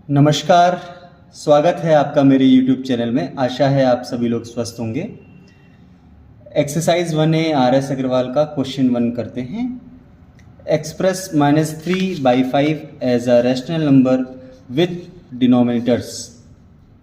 नमस्कार, स्वागत है आपका मेरे YouTube चैनल में। आशा है आप सभी लोग स्वस्थ होंगे। एक्सरसाइज 1A RS अग्रवाल का क्वेश्चन 1 करते हैं। Express -3/5 as a rational number with denominators.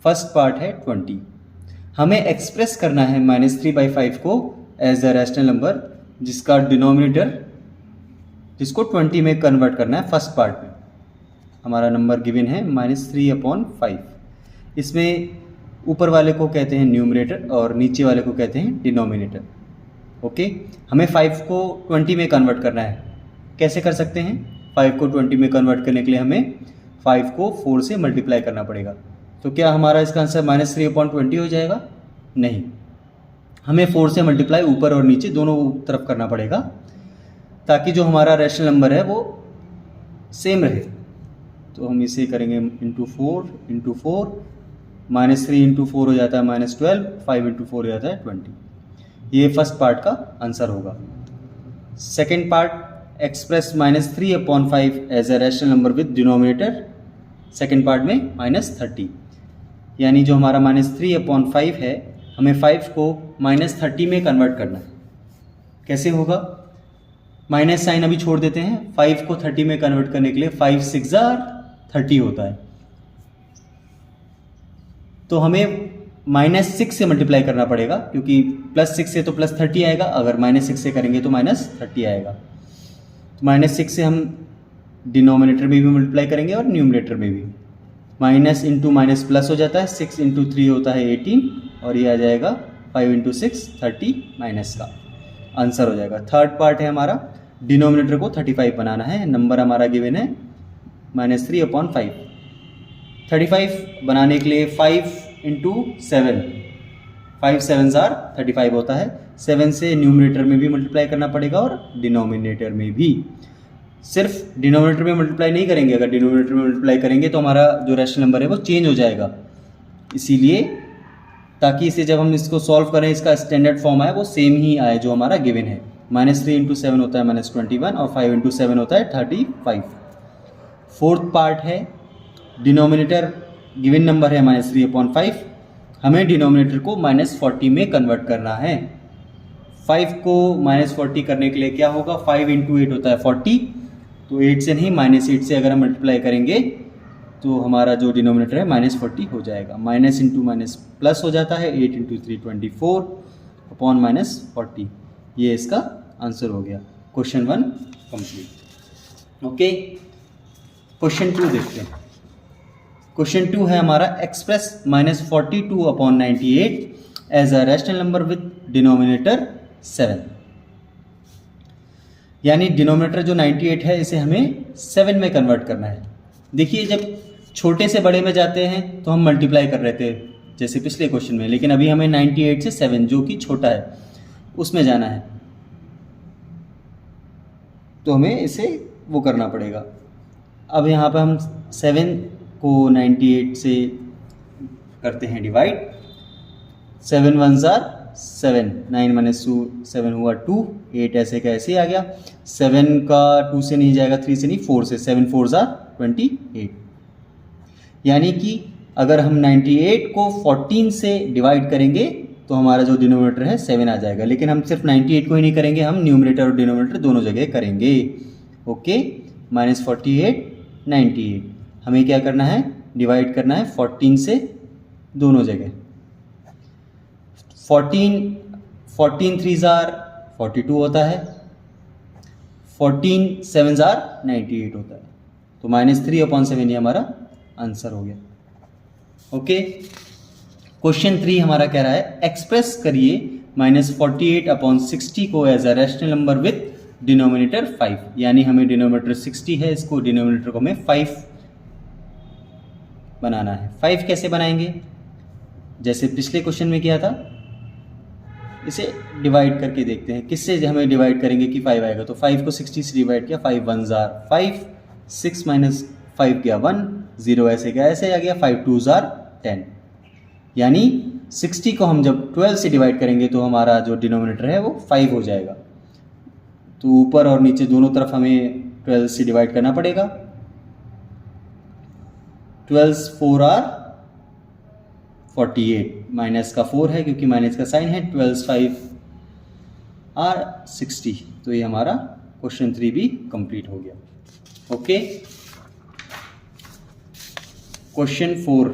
First part है 20। हमें एक्सप्रेस करना है -3/5 को एज अ रैशनल नंबर जिसका डिनोमिनेटर जिसको 20 में कन्वर्ट करना है। फर्स्ट पार्ट में हमारा नंबर गिवन है -3/5। इसमें ऊपर वाले को कहते हैं न्यूमरेटर और नीचे वाले को कहते हैं डिनोमिनेटर। ओके, हमें 5 को 20 में कन्वर्ट करना है। कैसे कर सकते हैं? 5 को 20 में कन्वर्ट करने के लिए हमें 5 को 4 से मल्टीप्लाई करना पड़ेगा। तो क्या हमारा इसका आंसर -3/20 हो जाएगा? नहीं, हमें 4 से मल्टीप्लाई ऊपर और नीचे दोनों तरफ करना पड़ेगा ताकि जो हमारा रैशनल नंबर है वो सेम रहे। तो हम इसे करेंगे इंटू 4 -3 इंटू 4 हो जाता है -12, 5 इंटू 4 हो जाता है 20। ये फर्स्ट पार्ट का आंसर होगा। Second part, express -3/5 as a rational number with denominator. Second part में -30, यानी जो हमारा -3/5 है हमें 5 को -30 में कन्वर्ट करना है। कैसे होगा? माइनस साइन अभी छोड़ देते हैं। 5 को 30 में कन्वर्ट करने के लिए 5 6 30 होता है, तो हमें -6 से मल्टीप्लाई करना पड़ेगा क्योंकि +6 से तो +30 आएगा, अगर -6 से करेंगे तो -30 आएगा। तो -6 से हम डिनोमिनेटर में भी मल्टीप्लाई करेंगे और न्यूमरेटर में भी। माइनस इंटू माइनस प्लस हो जाता है, 6 इंटू 3 होता है 18 और ये आ जाएगा 5 इंटू 6 30 माइनस का आंसर हो जाएगा। थर्ड पार्ट है हमारा, डिनोमिनेटर को 35 बनाना है। नंबर हमारा गिवन है -3/5। 35 बनाने के लिए 5 इंटू 7, 5 7 35 होता है। 7 से न्यूमरेटर में भी मल्टीप्लाई करना पड़ेगा और डिनोमिनेटर में भी। सिर्फ डिनोमिनेटर में मल्टीप्लाई नहीं करेंगे, अगर डिनोमिनेटर में मल्टीप्लाई करेंगे तो हमारा जो रैशनल नंबर है वो चेंज हो जाएगा। इसीलिए ताकि इसे जब हम इसको सॉल्व करें इसका स्टैंडर्ड फॉर्म आए वो सेम ही आए जो हमारा गिवन है। -3 इंटू 7 होता है -21 और 5 इंटू 7 होता है 35। फोर्थ पार्ट है, डिनोमिनेटर गिवन नंबर है -3/5, हमें डिनोमिनेटर को -40 में कन्वर्ट करना है। 5 को -40 करने के लिए क्या होगा? 5 इंटू 8 होता है 40, तो 8 से नहीं -8 से अगर हम मल्टीप्लाई करेंगे तो हमारा जो डिनोमिनेटर है -40 हो जाएगा। माइनस इंटू माइनस प्लस हो जाता है, 8 इंटू 3 24 अपॉन -40। ये इसका आंसर हो गया। Question 1 complete. ओके, क्वेश्चन 2 देखते हैं। क्वेश्चन 2 है हमारा, express -42/98 as a rational number with denominator 7। यानी डिनोमिनेटर जो 98 है इसे हमें 7 में कन्वर्ट करना है। देखिए, जब छोटे से बड़े में जाते हैं तो हम मल्टीप्लाई कर रहे थे जैसे पिछले क्वेश्चन में, लेकिन अभी हमें 98 से 7 जो कि छोटा है उसमें जाना है, तो हमें इसे वो करना पड़ेगा। अब यहाँ पर हम 7 को 98 से करते हैं डिवाइड। 7 1 7, 9 -2 7 हुआ 2, 8 ऐसे का ऐसे ही आ गया। 7 का 2 से नहीं जाएगा, 3 से नहीं, 4 से। 7 4 28। यानी कि अगर हम 98 को 14 से डिवाइड करेंगे तो हमारा जो डिनोमिनेटर है 7 आ जाएगा। लेकिन हम सिर्फ 98 को ही नहीं करेंगे, हम न्यूमरेटर और डिनोमिनेटर दोनों जगह करेंगे। ओके, -48 98, हमें क्या करना है? डिवाइड करना है 14 से दोनों जगह। 14 3 42 होता है, 14 7 98 होता है, तो -3/7 ये हमारा आंसर हो गया। ओके, क्वेश्चन 3 हमारा कह रहा है, एक्सप्रेस करिए -48/60 को as a rational number with denominator 5। यानी हमें डिनोमिनेटर 60 है, इसको डिनोमिनेटर को हमें 5 बनाना है। 5 कैसे बनाएंगे? जैसे पिछले क्वेश्चन में किया था, इसे डिवाइड करके देखते हैं। किससे हमें डिवाइड करेंगे कि 5 आएगा? तो 5 को 60 से डिवाइड किया, 5 1 5, 6 - 5 गया 1, 0 ऐसे गया ऐसे आ गया, 5 2 10। यानी 60 को हम जब 12 से डिवाइड करेंगे तो हमारा जो डिनोमिनेटर है वो 5 हो जाएगा। तो ऊपर और नीचे दोनों तरफ हमें 12 से डिवाइड करना पड़ेगा। 12 4 आर 48, माइनस का 4 है क्योंकि माइनस का साइन है, 12 5 आर 60। तो ये हमारा क्वेश्चन 3 भी कंप्लीट हो गया। Okay, question 4,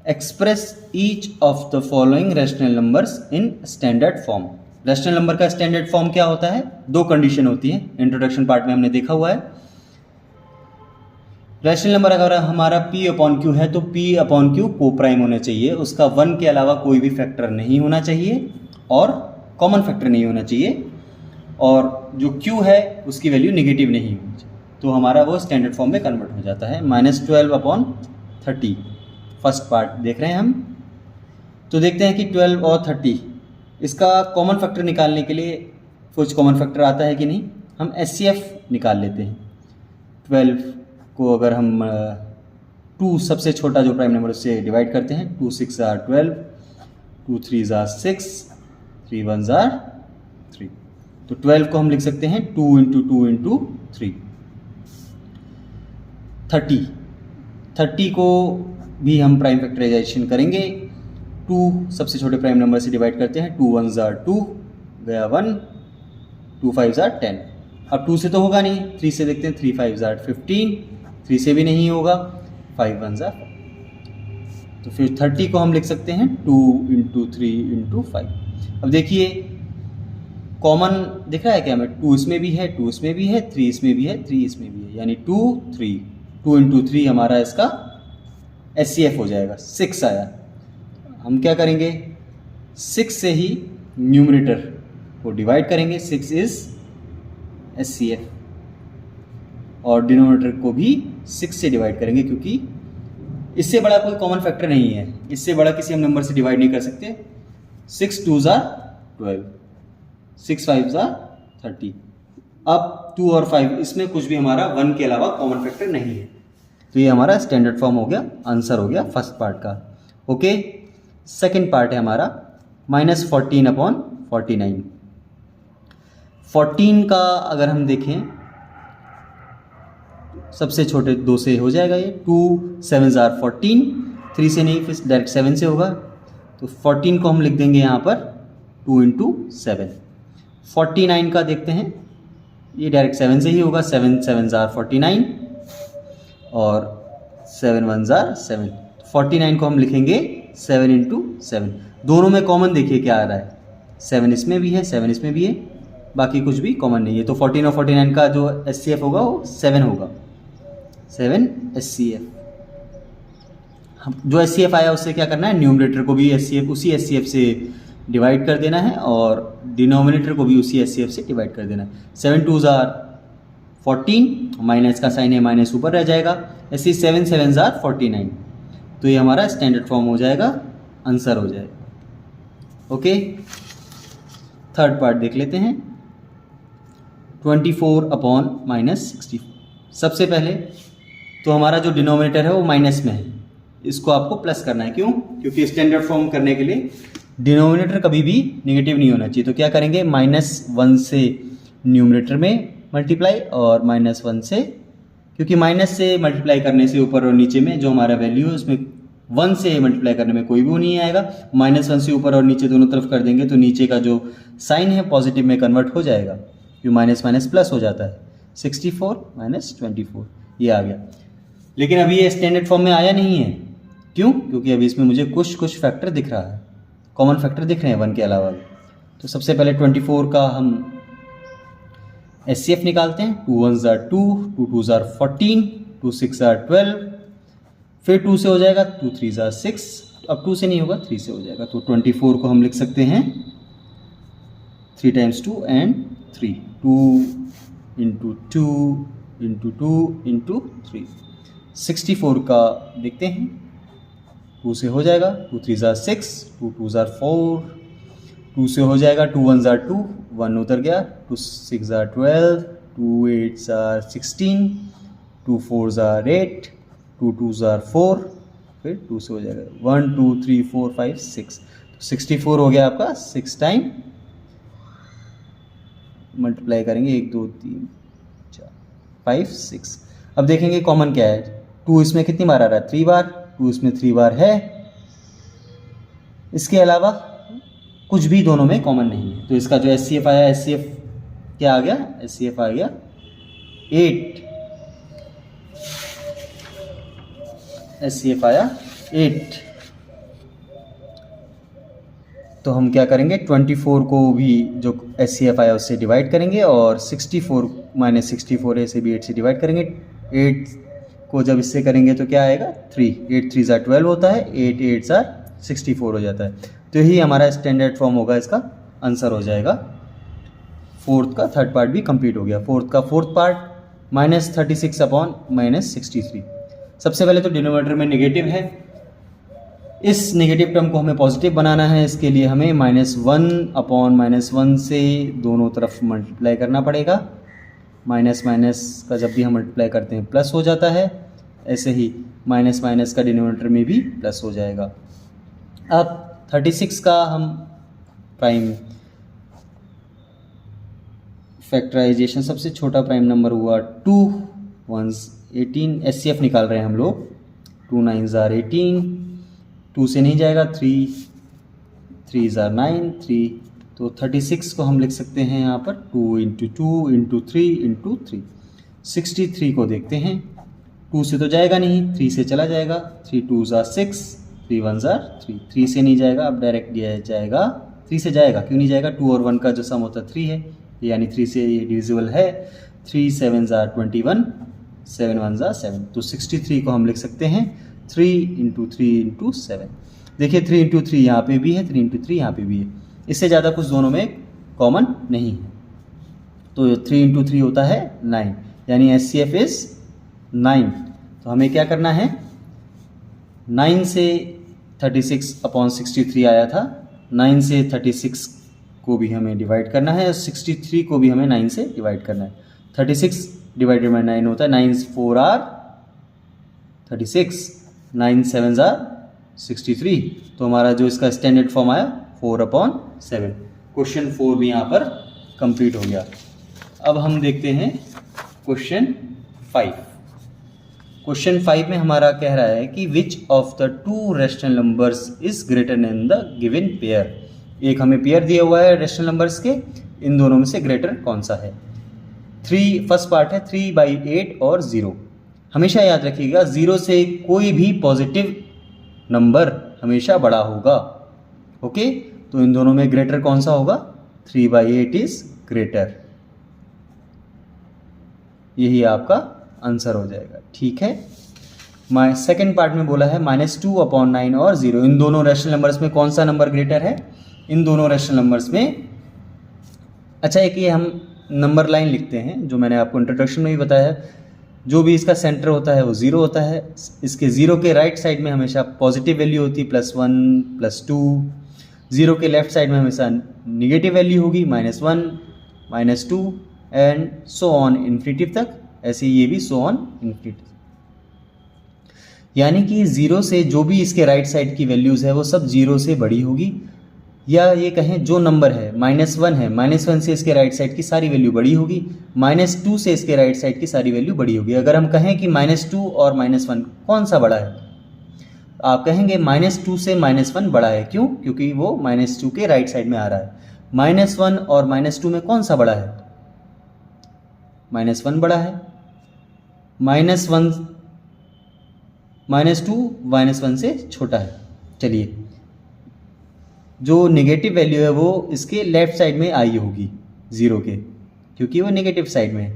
express each of the following rational numbers in standard form. Rational number का स्टैंडर्ड फॉर्म क्या होता है? दो कंडीशन होती है, इंट्रोडक्शन पार्ट में हमने देखा हुआ है। रैशनल नंबर अगर हमारा p अपॉन क्यू है तो p अपॉन क्यू को प्राइम होना चाहिए, उसका 1 के अलावा कोई भी फैक्टर नहीं होना चाहिए और कॉमन फैक्टर नहीं होना चाहिए, और जो q है उसकी वैल्यू नेगेटिव नहीं होनी चाहिए, तो हमारा वो स्टैंडर्ड फॉर्म में कन्वर्ट हो जाता है। -12 अपॉन 30 फर्स्ट पार्ट देख रहे हैं हम। तो देखते हैं कि 12 और 30 इसका कॉमन फैक्टर निकालने के लिए कुछ कॉमन फैक्टर आता है कि नहीं। हम HCF निकाल लेते हैं। 12 को अगर हम 2 सबसे छोटा जो प्राइम नंबर उससे डिवाइड करते हैं, 2 6 आर 12, 2 3 आर 6, 3 1 आर 3। तो 12 को हम लिख सकते हैं 2 × 2 × 3। 30 को भी हम प्राइम फैक्टराइजेशन करेंगे। 2 सबसे छोटे प्राइम नंबर से डिवाइड करते हैं, 2 1 आर 2 गया 1, 2 5 आर 10। अब 2 से तो होगा नहीं, 3 से देखते हैं, 3 5 आर 15, 3 से भी नहीं होगा, 5 1 आर 5। तो फिर 30 को हम लिख सकते हैं 2 × 3 × 5। अब देखिए कॉमन दिख रहा है क्या हमें? 2 इसमें भी है, 2 इसमें भी है, 3 इसमें भी है, 3 इसमें भी है, यानी 2 3, 2 × 3 हमारा इसका HCF हो जाएगा। 6 आया। हम क्या करेंगे, 6 से ही न्यूमरेटर को डिवाइड करेंगे, 6 इज HCF, और डिनोमिनेटर को भी 6 से डिवाइड करेंगे, क्योंकि इससे बड़ा कोई कॉमन फैक्टर नहीं है, इससे बड़ा किसी हम नंबर से डिवाइड नहीं कर सकते। 6 2 आर 12, 6 5 आर 30। अब 2 और 5 इसमें कुछ भी हमारा 1 के अलावा कॉमन फैक्टर नहीं है, तो ये हमारा स्टैंडर्ड फॉर्म हो गया, आंसर हो गया फर्स्ट पार्ट का। ओके, सेकंड पार्ट है हमारा -14 अपॉन 49। 14 का अगर हम देखें सबसे छोटे 2 से हो जाएगा, ये 2 7 आर 14, 3 से नहीं, फिर डायरेक्ट 7 से होगा, तो 14 को हम लिख देंगे यहाँ पर 2 × 7। 49 का देखते हैं, ये डायरेक्ट 7 से ही होगा, 7 7 आर 49 और 7 1 आर 7। 49 को हम लिखेंगे 7 × 7। दोनों में कॉमन देखिए क्या आ रहा है, 7 इसमें भी है, 7 इसमें भी है, बाकी कुछ भी कॉमन नहीं है, तो 14 और 49 का जो HCF होगा वो 7 होगा, 7 HCF। जो HCF आया उससे क्या करना है, न्यूमरेटर को भी HCF उसी HCF से डिवाइड कर देना है और डिनोमिनेटर को भी उसी HCF से डिवाइड कर देना है। 7 2 आर 14, माइनस का साइन है, माइनस ऊपर रह जाएगा, ऐसे 7 7 आर 49। तो ये हमारा स्टैंडर्ड फॉर्म हो जाएगा, आंसर हो जाएगा। ओके, थर्ड पार्ट देख लेते हैं। 24 अपॉन -60। सबसे पहले तो हमारा जो डिनोमिनेटर है वो माइनस में है, इसको आपको प्लस करना है। क्यों? क्योंकि स्टैंडर्ड फॉर्म करने के लिए डिनोमिनेटर कभी भी नेगेटिव नहीं होना चाहिए। तो क्या करेंगे, -1 से न्यूमरेटर में मल्टीप्लाई और -1 से, क्योंकि माइनस से मल्टीप्लाई करने से ऊपर और नीचे में जो हमारा वैल्यू है उसमें 1 से मल्टीप्लाई करने में कोई भी वो नहीं आएगा। -1 से ऊपर और नीचे दोनों तरफ कर देंगे तो नीचे का जो साइन है पॉजिटिव में कन्वर्ट हो जाएगा, क्योंकि माइनस माइनस प्लस हो जाता है। 64 - 24 ये आ गया, लेकिन अभी ये स्टैंडर्ड फॉर्म में आया नहीं है। क्यों? क्योंकि अभी इसमें मुझे कुछ फैक्टर दिख रहा है, कॉमन फैक्टर दिख रहे हैं 1 के अलावा। तो सबसे पहले 24 का हम HCF निकालते हैं। 2 1 आर 2, 2 2 आर 14, 2 6 आर 12, फिर 2 से हो जाएगा, 2 3 आर 6, अब 2 से नहीं होगा, 3 से हो जाएगा। तो 24 को हम लिख सकते हैं 3 × 2 and 3, 2 × 2 × 2 × 3। 64 का देखते हैं, 2 से हो जाएगा, 2 3 आर 6, 2 2 आर 4, 2 से हो जाएगा, 2 1 आर 2, 1 उतर गया, 2 6 आर 12, 2 8 आर 16, 2 4 आर 8, 2 2 आर 4, फिर 2 से हो जाएगा 1 2 3 4 5 6। तो 64 हो गया आपका, 6 टाइम मल्टीप्लाई करेंगे, 1 2 3 4 5 6। अब देखेंगे कॉमन क्या है, 2 इसमें कितनी बार आ रहा है? 3 बार। 2 इसमें 3 बार है। इसके अलावा कुछ भी दोनों में कॉमन नहीं है, तो इसका जो HCF आया, HCF क्या आ गया? HCF आ गया 8। HCF आया 8। तो हम क्या करेंगे? 24 को भी जो HCF आया उससे डिवाइड करेंगे और 64 -64 है, इसे भी 8 से डिवाइड करेंगे। 8 को जब इससे करेंगे तो क्या आएगा? 3। 8 3 ज़ा 12 होता है, 8 8 ज़ा 64 हो जाता है। तो यही हमारा स्टैंडर्ड फॉर्म होगा, इसका आंसर हो जाएगा। फोर्थ का थर्ड पार्ट भी कंप्लीट हो गया। फोर्थ का फोर्थ पार्ट -36 अपॉन -63। सबसे पहले तो डिनोमिनेटर में नेगेटिव है, इस नेगेटिव टर्म को हमें पॉजिटिव बनाना है। इसके लिए हमें -1 अपॉन -1 से दोनों तरफ मल्टीप्लाई करना पड़ेगा। माइनस माइनस का जब भी हम मल्टीप्लाई करते हैं प्लस हो जाता है, ऐसे ही माइनस माइनस का डिनोमिनेटर में भी प्लस हो जाएगा। अब 36 का हम प्राइम फैक्टराइजेशन, सबसे छोटा प्राइम नंबर हुआ 2 1s 18, HCF निकाल रहे हैं हम लोग। 2 9s are 18, 2 से नहीं जाएगा, 3 3s are 9, 3, तो 36 को हम लिख सकते हैं यहाँ पर 2 × 2 × 3 × 3। 63 को देखते हैं, 2 से तो जाएगा नहीं, 3 से चला जाएगा, 3 2s are 6, 3 1s are 3, 3 से नहीं जाएगा, अब डायरेक्ट दिया जाएगा, 3 से जाएगा, क्यों नहीं जाएगा? 2 और 1 का जो सम होता है 3 है, यानी 3 से ये डिविजिबल है। 3 7s are 21, 7 1s are 7, तो 63 को हम लिख सकते हैं 3 × 3 × 7। देखिए 3 × 3 यहाँ पे भी है, 3 × 3 यहाँ पे भी है, इससे ज़्यादा कुछ दोनों में कॉमन नहीं है, तो 3 × 3 होता है 9, यानी HCF इज 9। तो हमें क्या करना है? 9 से 36 अपॉन 63 आया था, 9 से 36 को भी हमें डिवाइड करना है और 63 को भी हमें 9 से डिवाइड करना है। 36 डिवाइडेड बाई 9 होता है 9 4 आर 36, 9 7 आर 63, तो हमारा जो इसका स्टैंडर्ड फॉर्म आया 4/7। क्वेश्चन 4 भी यहाँ पर कंप्लीट हो गया। अब हम देखते हैं क्वेश्चन 5। क्वेश्चन 5 में हमारा कह रहा है कि which of the two rational numbers is greater than the given pair. एक हमें पेयर दिया हुआ है रेशनल नंबर्स के, इन दोनों में से ग्रेटर कौन सा है? 3 फर्स्ट पार्ट है 3/8 और 0। हमेशा याद रखिएगा 0 से कोई भी पॉजिटिव नंबर हमेशा बड़ा होगा। ओके, तो इन दोनों में ग्रेटर कौन सा होगा? 3/8 इज ग्रेटर, यही आपका आंसर हो जाएगा। ठीक है, सेकेंड पार्ट में बोला है -2/9 और 0, इन दोनों रेशनल नंबर्स में कौन सा नंबर ग्रेटर है? इन दोनों रेशनल नंबर्स में, अच्छा एक ये हम नंबर लाइन लिखते हैं, जो मैंने आपको इंट्रोडक्शन में भी बताया, जो भी इसका सेंटर होता है वो 0 होता है। इसके 0 के राइट साइड में हमेशा पॉजिटिव वैल्यू होती है +1 +2, 0 के लेफ्ट साइड में हमेशा निगेटिव वैल्यू होगी -1 -2 एंड सो ऑन इन्फिनिटिव तक, ऐसे ये भी सो ऑन इन्फिनिटिव। यानी कि 0 से जो भी इसके राइट साइड की वैल्यूज़ है वो सब 0 से बड़ी होगी, या ये कहें जो नंबर है -1 है, -1 से इसके राइट साइड की सारी वैल्यू बड़ी होगी, -2 से इसके राइट साइड की सारी वैल्यू बड़ी होगी। अगर हम कहें कि -2 और -1 कौन सा बड़ा है, आप कहेंगे -2 से -1 बड़ा है। क्यों? क्योंकि वो -2 के राइट साइड में आ रहा है। -1 और -2 में कौन सा बड़ा है? -1 बड़ा है। -1 -2 -1 से छोटा है। चलिए, जो नेगेटिव वैल्यू है वो इसके लेफ्ट साइड में आई होगी 0 के, क्योंकि वो नेगेटिव साइड में है,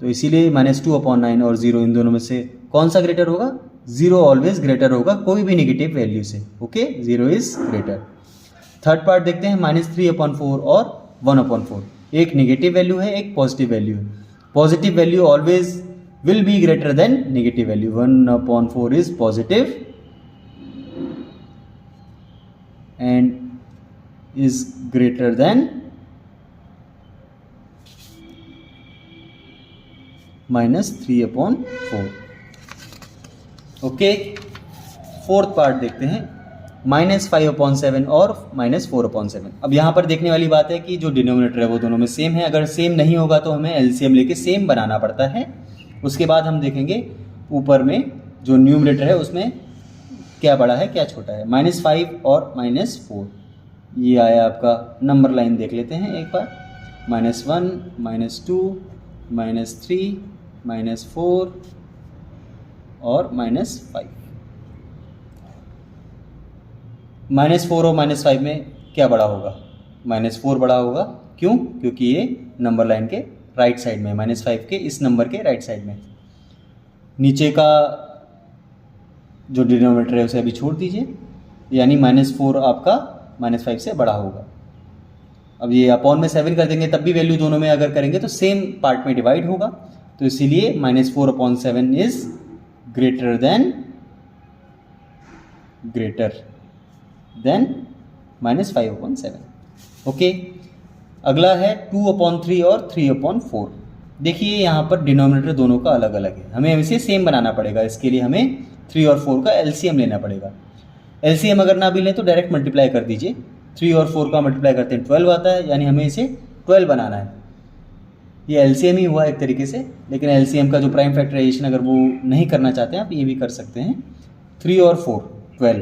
तो इसीलिए -2/9 और 0, इन दोनों में से कौन सा ग्रेटर होगा? 0 ऑलवेज ग्रेटर होगा कोई भी नेगेटिव वैल्यू से। Okay, 0 is greater. Third part देखते हैं, -3/4 और 1/4। एक नेगेटिव वैल्यू है, एक पॉजिटिव वैल्यू है। Positive value always will be greater than negative value. 1/4 is positive and is greater than -3/4. Okay, fourth part देखते हैं, -5/7 और -4/7। अब यहाँ पर देखने वाली बात है कि जो डिनोमिनेटर है वो दोनों में सेम है। अगर सेम नहीं होगा तो हमें एलसीएम लेके सेम बनाना पड़ता है। उसके बाद हम देखेंगे ऊपर में जो न्यूमरेटर है उसमें क्या बड़ा है क्या छोटा है, -5 और -4। ये आया आपका नंबर लाइन, देख लेते हैं एक बार, -1, -2, -3, -4 और -5। -4 और -5 में क्या बड़ा होगा, -4 बड़ा होगा। क्यों? क्योंकि ये नंबर लाइन के राइट साइड में, -5 के इस नंबर के राइट साइड में। नीचे का जो डिनोमिनेटर है उसे अभी छोड़ दीजिए, यानी -4 आपका -5 से बड़ा होगा। अब ये अपॉन में 7 कर देंगे तब भी वैल्यू दोनों में अगर करेंगे तो सेम पार्ट में डिवाइड होगा, तो इसीलिए -4/7 इज ग्रेटर देन -5/7। ओके, अगला है 2/3 और 3/4। देखिए यहाँ पर डिनोमिनेटर दोनों का अलग अलग है, हमें इसे सेम बनाना पड़ेगा। इसके लिए हमें 3 और 4 का एलसीएम लेना पड़ेगा। एलसीएम अगर ना भी लें तो डायरेक्ट मल्टीप्लाई कर दीजिए। 3 और 4 का मल्टीप्लाई करते हैं 12 आता है, यानी हमें इसे 12 बनाना है। ये एलसीएम ही हुआ एक तरीके से, लेकिन एलसीएम का जो प्राइम फैक्टराइजेशन अगर वो नहीं करना चाहते हैं आप ये भी कर सकते हैं। 3 और 4 12,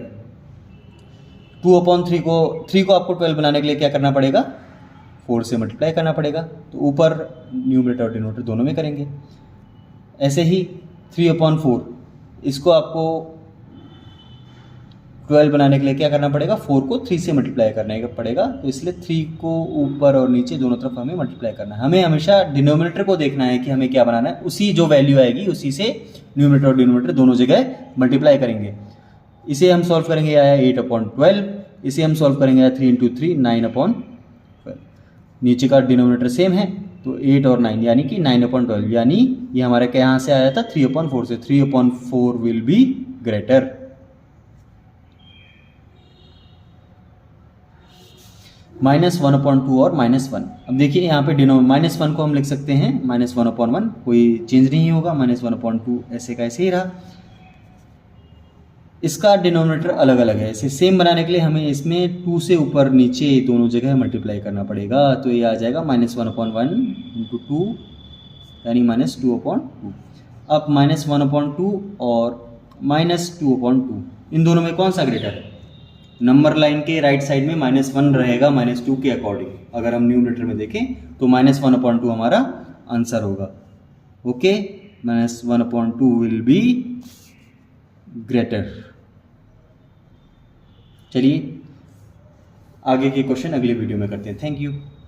2/3 को 3 को आपको 12 बनाने के लिए क्या करना पड़ेगा, 4 से मल्टीप्लाई करना पड़ेगा। तो ऊपर न्यूमरेटर और डिनोमिनेटर दोनों में करेंगे। ऐसे ही 3/4 इसको आपको 12 बनाने के लिए क्या करना पड़ेगा, 4 को 3 से मल्टीप्लाई करने का पड़ेगा। तो इसलिए 3 को ऊपर और नीचे दोनों तरफ हमें मल्टीप्लाई करना है। हमें हमेशा डिनोमिनेटर को देखना है कि हमें क्या बनाना है, उसी जो वैल्यू आएगी उसी से न्यूमरेटर और डिनोमिनेटर दोनों जगह मल्टीप्लाई करेंगे। इसे हम सॉल्व करेंगे, आया 8/12। इसे हम सॉल्व करेंगे, आया 3 × 3 9/12। नीचे का डिनोमिनेटर सेम है तो 8 और 9 यानी कि 9/12, यानी ये हमारा क्या यहाँ से आया था 3/4 से। 3/4 विल बी ग्रेटर। -1/2 और -1। अब देखिए यहाँ पे -1 को हम लिख सकते हैं -1/1, कोई चेंज नहीं होगा। -1/2 ऐसे का ऐसे ही रहा। इसका डिनोमिनेटर अलग अलग है, इसे सेम बनाने के लिए हमें इसमें 2 से ऊपर नीचे दोनों जगह मल्टीप्लाई करना पड़ेगा। तो ये आ जाएगा -1/1 × 2 यानी -2/2। अब -1/2 और -2/2 इन दोनों में कौन सा ग्रेटर है, नंबर लाइन के राइट साइड में -1 रहेगा -2 के अकॉर्डिंग। अगर हम न्यूमरेटर में देखें तो -1/2 हमारा आंसर होगा। Okay, -1/2 will be greater. चलिए आगे के क्वेश्चन अगले वीडियो में करते हैं। Thank you.